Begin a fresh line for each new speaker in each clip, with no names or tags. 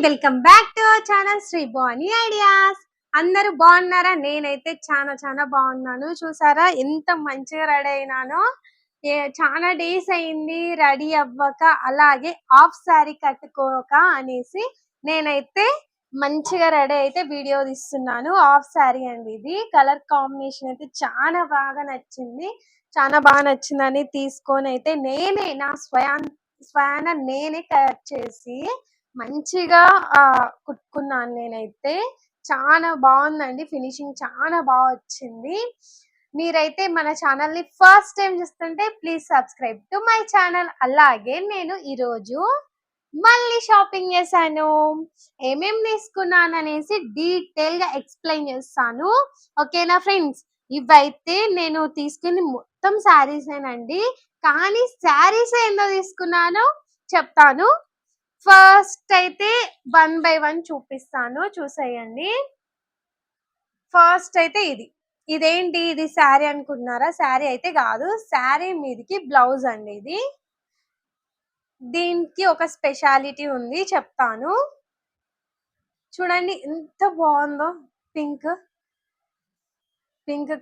Welcome back to our channel Shri Bhavani ideas. అందరూ బాగున్నారా? నేనైతే చాలా బాగున్నాను. చూసారా ఎంత మంచిగా రెడీ అయినానో. చాలా డేస్ అయింది రెడీ అవ్వక, అలాగే హాఫ్ సారీ కట్టుకోక అనేసి నేనైతే మంచిగా రెడీ అయితే వీడియో తీస్తున్నాను. హాఫ్ సారీ అండి, ఇది కలర్ కాంబినేషన్ అయితే చాలా బాగా నచ్చింది. చాలా బాగా నచ్చిందని తీసుకొని అయితే నేనే నా స్వయాన నేనే కట్ చేసి మంచిగా కుట్టుకున్నాను. నేనైతే చాలా బాగుందండి, ఫినిషింగ్ చాలా బాగా వచ్చింది. మీరైతే మన ఛానల్ ని ఫస్ట్ టైం చూస్తుంటే please subscribe to my channel. అలాగే నేను ఈరోజు మళ్ళీ షాపింగ్ చేశాను. ఏమేం తీసుకున్నాను అనేసి డీటెయిల్ గా ఎక్స్ప్లెయిన్ చేస్తాను. ఓకేనా ఫ్రెండ్స్? ఇవైతే నేను తీసుకుని మొత్తం శారీసేనండి, కానీ శారీస్ ఏందో తీసుకున్నాను చెప్తాను. ఫస్ట్ అయితే 1 by 1 చూపిస్తాను, చూసేయండి. ఫస్ట్ అయితే ఇదేంటి, ఇది శారీ అనుకుంటున్నారా? శారీ అయితే కాదు, శారీ మీదకి బ్లౌజ్ అండి ఇది. దీనికి ఒక స్పెషాలిటీ ఉంది, చెప్తాను. చూడండి ఎంత బాగుందో, పింక్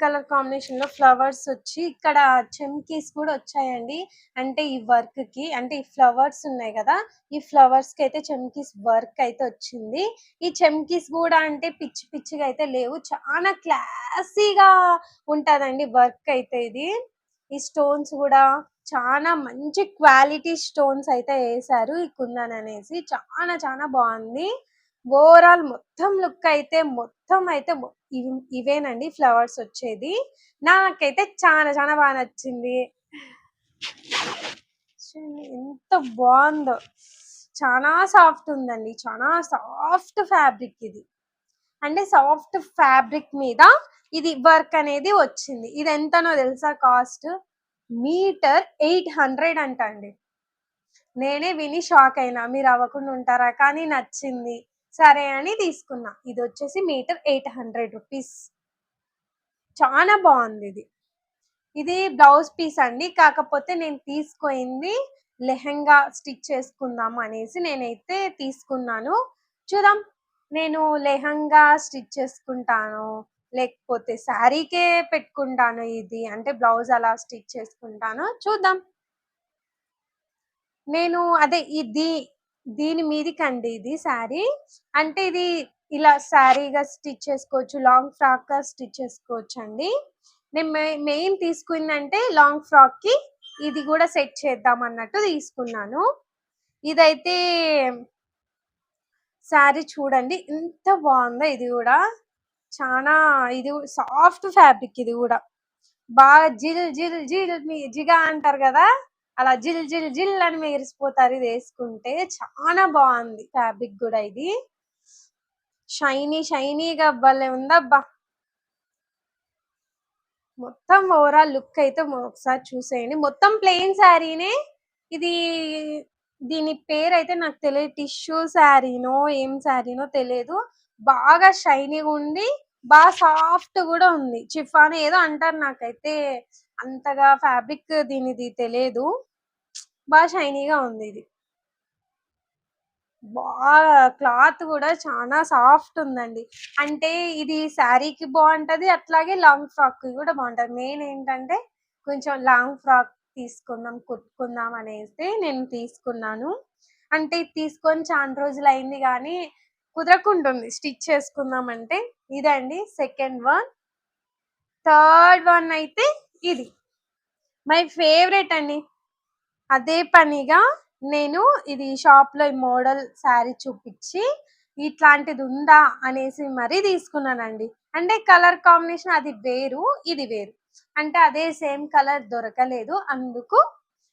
కలర్ కాంబినేషన్ లో ఫ్లవర్స్ వచ్చి ఇక్కడ చెమ్కీస్ కూడా వచ్చాయండి. అంటే ఈ వర్క్ కి, అంటే ఈ ఫ్లవర్స్ ఉన్నాయి కదా, ఈ ఫ్లవర్స్ కి అయితే చెమ్కీస్ వర్క్ అయితే వచ్చింది. ఈ చెమ్కీస్ కూడా అంటే పిచ్చిగా అయితే లేవు, చాలా క్లాసీగా ఉంటదండి వర్క్ అయితే. ఈ స్టోన్స్ కూడా చాలా మంచి క్వాలిటీ స్టోన్స్ అయితే వేసారు ఈ కుందన్ అనేసి. చాలా బాగుంది. ఓవరాల్ మొత్తం లుక్ అయితే ఇవేనండి ఫ్లవర్స్ వచ్చేది. నాకైతే చాలా బాగా నచ్చింది. ఎంత బాగుందో, చాలా సాఫ్ట్ ఉందండి, చాలా సాఫ్ట్ ఫ్యాబ్రిక్ ఇది. అంటే సాఫ్ట్ ఫ్యాబ్రిక్ మీద ఇది వర్క్ అనేది వచ్చింది. ఇది ఎంతనో తెలుసా? కాస్ట్ మీటర్ 800 అంట అండి. నేనే విని షాక్ అయినా, మీరు అవ్వకుండా ఉంటారా? కానీ నచ్చింది, సరే అని తీసుకున్నా. ఇది వచ్చేసి మీటర్ 800 రూపీస్. చాలా బాగుంది. ఇది బ్లౌజ్ పీస్ అండి, కాకపోతే నేను తీసుకుంది లెహంగా స్టిచ్ చేసుకుందాం అనేసి నేనైతే తీసుకున్నాను. చూద్దాం, నేను లెహంగా స్టిచ్ చేసుకుంటాను లేకపోతే శారీకే పెట్టుకుంటాను. ఇది అంటే బ్లౌజ్ అలా స్టిచ్ చేసుకుంటాను, చూద్దాం. నేను అదే దీని మీదికండి ఇది శారీ. అంటే ఇది ఇలా శారీగా స్టిచ్ చేసుకోవచ్చు, లాంగ్ ఫ్రాక్ గా స్టిచ్ చేసుకోవచ్చు అండి. నేను మెయిన్ తీసుకుందంటే లాంగ్ ఫ్రాక్ కి ఇది కూడా సెట్ చేద్దాం అన్నట్టు తీసుకున్నాను. ఇదైతే శారీ చూడండి ఎంత బాగుందో. ఇది కూడా చాలా, ఇది సాఫ్ట్ ఫ్యాబ్రిక్. ఇది కూడా బాగా జిగా అంటారు కదా, అలా జిల్ అని మెరిసిపోతారు ఇది వేసుకుంటే. చాలా బాగుంది ఫ్యాబ్రిక్ కూడా. ఇది షైనీగా భలే ఉందబ్బా. మొత్తం ఓవరాల్ లుక్ అయితే ఒకసారి చూసేయండి. మొత్తం ప్లెయిన్ శారీనే ఇది. దీని పేరు అయితే నాకు తెలియదు, టిష్యూ శారీనో ఏం శారీనో తెలియదు. బాగా షైనీగా ఉంది, బాగా సాఫ్ట్ కూడా ఉంది. చిఫాన్ ఏదో అంటారు, నాకైతే అంతగా ఫ్యాబ్రిక్ దీనిది తెలియదు. బాగా షైనీగా ఉంది. ఇది బాగా క్లాత్ కూడా చాలా సాఫ్ట్ ఉందండి. అంటే ఇది శారీకి బాగుంటది, అట్లాగే లాంగ్ ఫ్రాక్ కి కూడా బాగుంటది. మెయిన్ ఏంటంటే కొంచెం లాంగ్ ఫ్రాక్ కుట్టుకుందాం అనేసి నేను తీసుకున్నాను. అంటే తీసుకొని చాలా రోజులు అయింది కానీ కుదరకుంటుంది స్టిచ్ చేసుకుందాం అంటే. ఇదండి సెకండ్ వన్. థర్డ్ వన్ అయితే ఇది మై ఫేవరెట్ అండి. అదే పనిగా నేను ఇది షాప్ లో ఈ మోడల్ శారీ చూపించి ఇట్లాంటిది ఉందా అనేసి మరీ తీసుకున్నానండి. అంటే కలర్ కాంబినేషన్ అది వేరు, ఇది వేరు. అంటే అదే సేమ్ కలర్ దొరకలేదు, అందుకు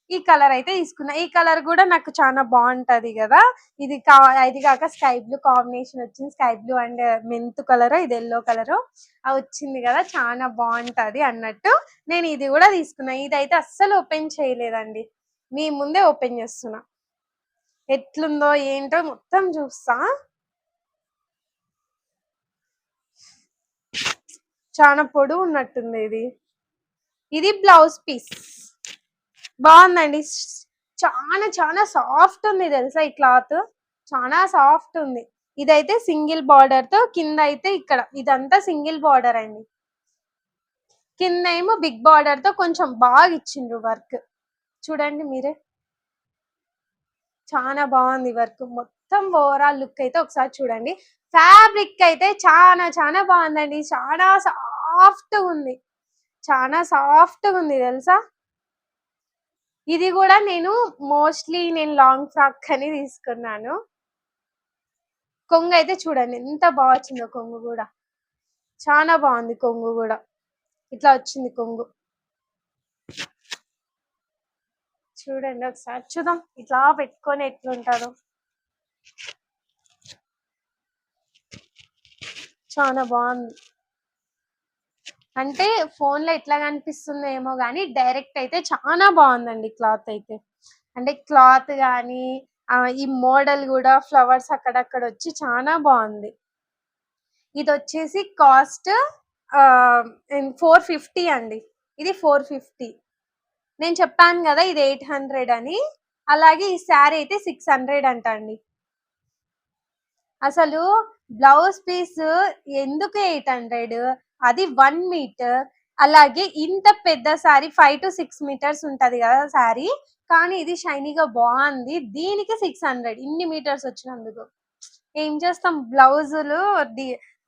ఈ కలర్ అయితే తీసుకున్నా. ఈ కలర్ కూడా నాకు చాలా బాగుంటది కదా. ఇది కాక స్కై బ్లూ కాంబినేషన్ వచ్చింది. Sky blue and mint colour, ఇది ఎల్లో కలర్ వచ్చింది కదా, చాలా బాగుంటది అన్నట్టు నేను ఇది కూడా తీసుకున్నా. ఇదైతే అస్సలు ఓపెన్ చేయలేదండి, మీ ముందే ఓపెన్ చేస్తున్నా. ఎట్లుందో ఏంటో మొత్తం చూస్తా. చాలా పొడవు ఉన్నట్టుంది. ఇది బ్లౌజ్ పీస్ బాగుందండి, చాలా సాఫ్ట్ ఉంది తెలుసా ఈ క్లాత్. చాలా సాఫ్ట్ ఉంది. ఇదైతే సింగిల్ బార్డర్ తో కింద అయితే ఇక్కడ ఇదంతా సింగిల్ బార్డర్ అండి. కింద ఏమో బిగ్ బార్డర్ తో కొంచెం బాగా ఇచ్చిండ్రు వర్క్. చూడండి మీరే, చాలా బాగుంది వర్క్. మొత్తం ఓవరాల్ లుక్ అయితే ఒకసారి చూడండి. ఫ్యాబ్రిక్ అయితే చాలా చాలా బాగుందండి. చాలా సాఫ్ట్ ఉంది, చాలా సాఫ్ట్ ఉంది తెలుసా. ఇది కూడా నేను లాంగ్ ఫ్రాక్ అని తీసుకున్నాను. కొంగు అయితే చూడండి ఎంత బాగా వచ్చిందో. కొంగు కూడా చాలా బాగుంది. కొంగు కూడా ఇట్లా వచ్చింది కొంగు. చూడండి ఒకసారి చూద్దాం ఇట్లా పెట్టుకొని ఎట్లుంటారో. చాలా బాగుంది. అంటే ఫోన్ లో ఎట్లా కనిపిస్తుందో ఏమో గానీ డైరెక్ట్ అయితే చాలా బాగుందండి క్లాత్ అయితే. అంటే క్లాత్ గానీ ఈ మోడల్ కూడా ఫ్లవర్స్ అక్కడక్కడ వచ్చి చాలా బాగుంది. ఇది వచ్చేసి కాస్ట్ 450 అండి. ఇది 450. నేను చెప్పాను కదా ఇది 800 అని. అలాగే ఈ శారీ అయితే 600 అంట అండి. అసలు బ్లౌజ్ పీస్ ఎందుకు 800? అది 1 మీటర్. అలాగే ఇంత పెద్ద శారీ 5 to 6 మీటర్స్ ఉంటది కదా శారీ. కానీ ఇది షైనీగా బాగుంది. దీనికి 600 ఇన్ని మీటర్స్ వచ్చినందుకు. ఏం చేస్తాం, బ్లౌజులు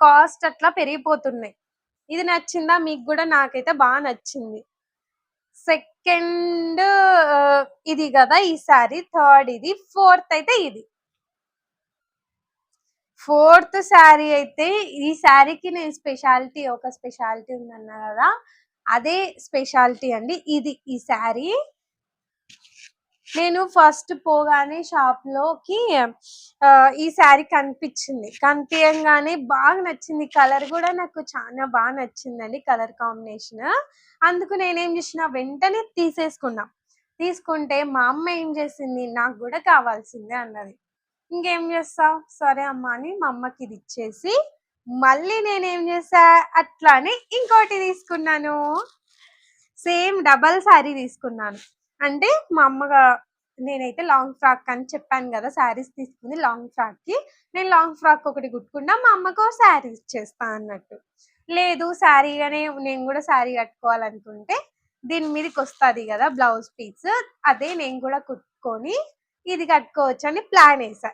కాస్ట్ అట్లా పెరిగిపోతున్నాయి. ఇది నచ్చిందా మీకు కూడా? నాకైతే బాగా నచ్చింది. సెకండ్ ఇది కదా ఈ శారీ. థర్డ్ ఇది. ఫోర్త్ అయితే ఇది. ఫోర్త్ శారీ అయితే ఈ శారీకి నేను ఒక స్పెషాలిటీ ఉందన్నా కదా, అదే స్పెషాలిటీ అండి. ఇది ఈ శారీ నేను ఫస్ట్ పోగానే షాప్ లోకి ఈ శారీ కనిపించగానే బాగా నచ్చింది. కలర్ కూడా నాకు చాలా బాగా నచ్చిందండి, కలర్ కాంబినేషన్. అందుకు నేనేం చేసిన వెంటనే తీసుకుంటే మా అమ్మ ఏం చేసింది, నాకు కూడా కావాల్సిందే అన్నది. ఇంకేం చేస్తావు, సరే అమ్మ అని మా అమ్మకి ఇది ఇచ్చేసి మళ్ళీ నేనేం చేసా, అట్లానే ఇంకోటి తీసుకున్నాను. సేమ్ డబల్ శారీ తీసుకున్నాను. అంటే మా అమ్మగా నేనైతే లాంగ్ ఫ్రాక్ అని చెప్పాను కదా, శారీస్ తీసుకుంది లాంగ్ ఫ్రాక్ కి. నేను లాంగ్ ఫ్రాక్ ఒకటి కుట్టుకున్నా, మా అమ్మకు శారీ ఇచ్చేస్తా అన్నట్టు. లేదు శారీగానే నేను కూడా శారీ కట్టుకోవాలనుకుంటే దీని మీదకి వస్తుంది కదా బ్లౌజ్ పీస్, అదే నేను కూడా కుట్టుకొని ఇది కట్టుకోవచ్చు అని ప్లాన్ వేసా.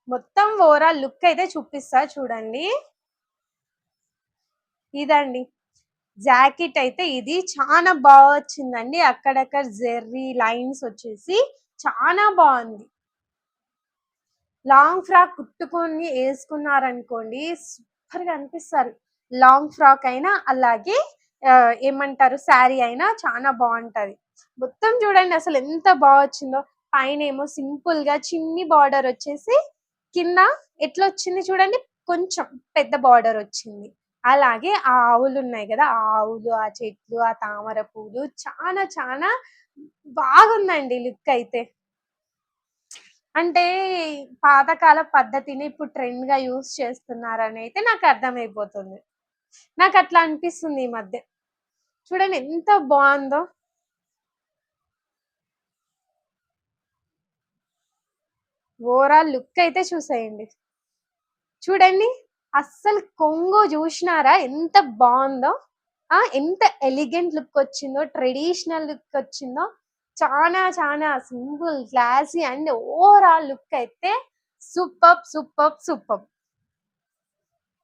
మొత్తం ఓవరాల్ లుక్ అయితే చూపిస్తా చూడండి. ఇదండి జాకెట్ అయితే. ఇది చాలా బాగా వచ్చిందండి. అక్కడక్కడ జెర్రీ లైన్స్ వచ్చేసి చాలా బాగుంది. లాంగ్ ఫ్రాక్ కుట్టుకొని వేసుకున్నారనుకోండి సూపర్ గా అనిపిస్తారు. లాంగ్ ఫ్రాక్ అయినా అలాగే ఏమంటారు శారీ అయినా చాలా బాగుంటది. మొత్తం చూడండి అసలు ఎంత బాగా వచ్చిందో. పైన ఏమో సింపుల్ గా చిన్ని బార్డర్ వచ్చేసి కింద ఎట్లా వచ్చింది చూడండి, కొంచెం పెద్ద బార్డర్ వచ్చింది. అలాగే ఆ ఆవులు ఉన్నాయి కదా, ఆ ఆవులు, ఆ చెట్లు, ఆ తామర పూలు చాలా చాలా బాగుందండి లుక్ అయితే. అంటే పాతకాల పద్ధతిని ఇప్పుడు ట్రెండ్ గా యూస్ చేస్తున్నారని అయితే నాకు అర్థమైపోతుంది. నాకు అట్లా అనిపిస్తుంది ఈ మధ్య. చూడండి ఎంత బాగుందో. ఓవరాల్ లుక్ అయితే చూసేయండి. చూడండి అస్సలు కొంగు చూసినారా ఎంత బాగుందో. ఎంత ఎలిగెంట్ లుక్ వచ్చిందో, ట్రెడిషనల్ లుక్ వచ్చిందో. చాలా చాలా simple, classy and overall look అయితే సూపర్ సూపర్ సూపర్.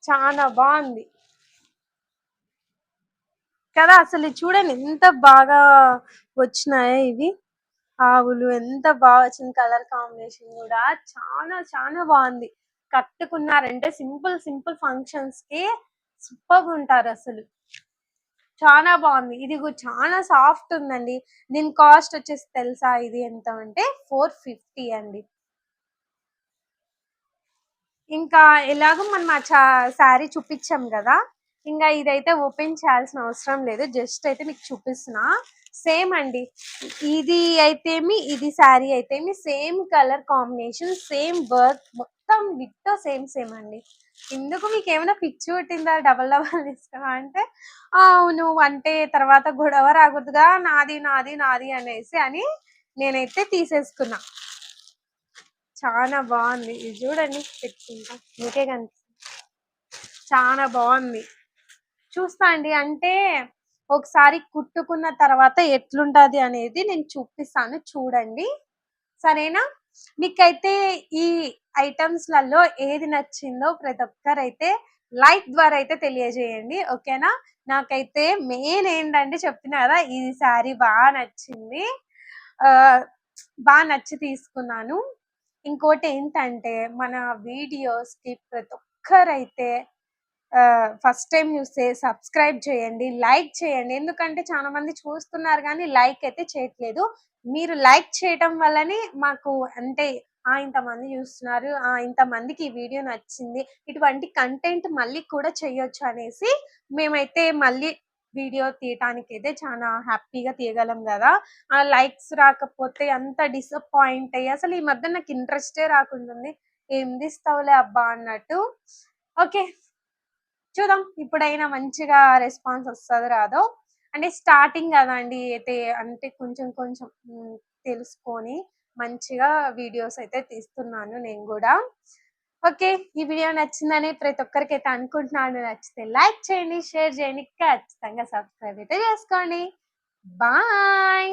చాలా బాగుంది కదా. అసలు చూడండి ఎంత బాగా వచ్చినాయో ఇవి ఆవులు. ఎంత బాగా వచ్చింది కలర్ కాంబినేషన్ కూడా. చాలా చాలా బాగుంది. కట్టుకున్నారంటే సింపుల్ సింపుల్ ఫంక్షన్స్ కి సూపర్ ఉంటారు అసలు. చాలా బాగుంది. ఇది చాలా సాఫ్ట్ ఉందండి. దీని కాస్ట్ వచ్చేసి తెలుసా, ఇది ఎంత అంటే 450 అండి. ఇంకా ఎలాగో మనం శారీ చూపించాం కదా, ఇంకా ఇదైతే ఓపెన్ చేయాల్సిన అవసరం లేదు. జస్ట్ అయితే మీకు చూపిస్తున్నా. సేమ్ అండి. ఇది అయితేమి, ఇది శారీ అయితేమి same colour combination, same work, మొత్తం విత్ సేమ్ సేమ్ అండి. ఎందుకు మీకు ఏమైనా పిచ్చి కొట్టిందా డబల్ డబల్ తీసుకున్నా అంటే, అవును అంటే తర్వాత గొడవ రాకూడదుగా, నాది నాది నాది అనేసి అని నేనైతే తీసేసుకున్నా. చాలా బాగుంది, ఇది చూడండి, పెట్టుకుంటా మీకే కనిపిస్తుంది. చాలా బాగుంది. చూస్తా అండి, అంటే ఒకసారి కుట్టుకున్న తర్వాత ఎట్లుంటది అనేది నేను చూపిస్తాను, చూడండి సరేనా. మీకైతే ఈ ఐటమ్స్ లలో ఏది నచ్చిందో ప్రతి ఒక్కరైతే లైక్ ద్వారా అయితే తెలియజేయండి, ఓకేనా. నాకైతే మెయిన్ ఏంటంటే చెప్తున్నా కదా, ఈ శారీ బాగా నచ్చింది, ఆ బాగా నచ్చి తీసుకున్నాను. ఇంకోటి ఏంటంటే మన వీడియోస్ కి ప్రతి ఒక్కరైతే ఫస్ట్ టైం చూస్తే సబ్స్క్రైబ్ చేయండి, లైక్ చేయండి. ఎందుకంటే చాలా మంది చూస్తున్నారు కానీ లైక్ అయితే చేయట్లేదు. మీరు లైక్ చేయటం వల్లనే మాకు, అంటే ఇంతమంది చూస్తున్నారు, ఇంతమందికి ఈ వీడియో నచ్చింది, ఇటువంటి కంటెంట్ మళ్ళీ కూడా చేయొచ్చు అనేసి మేమైతే మళ్ళీ వీడియో తీయటానికి అయితే చాలా హ్యాపీగా తీయగలం కదా. లైక్స్ రాకపోతే అంత డిసప్పాయింట్ అయ్యి అసలు ఈ మధ్య నాకు ఇంట్రెస్టే రాకుంటుంది, ఏం తీస్తావులే అబ్బా అన్నట్టు. ఓకే, చూద్దాం ఇప్పుడైనా మంచిగా రెస్పాన్స్ వస్తుందో రాదో. అంటే స్టార్టింగ్ కదండి, అయితే అంటే కొంచెం కొంచెం తెలుసుకొని మంచిగా వీడియోస్ అయితే తీస్తున్నాను నేను కూడా. ఓకే, ఈ వీడియో నచ్చిందని ప్రతి ఒక్కరికైతే అనుకుంటున్నాను. నచ్చితే లైక్ చేయండి, షేర్ చేయండి, ఖచ్చితంగా సబ్స్క్రైబ్ అయితే చేసుకోండి. బాయ్.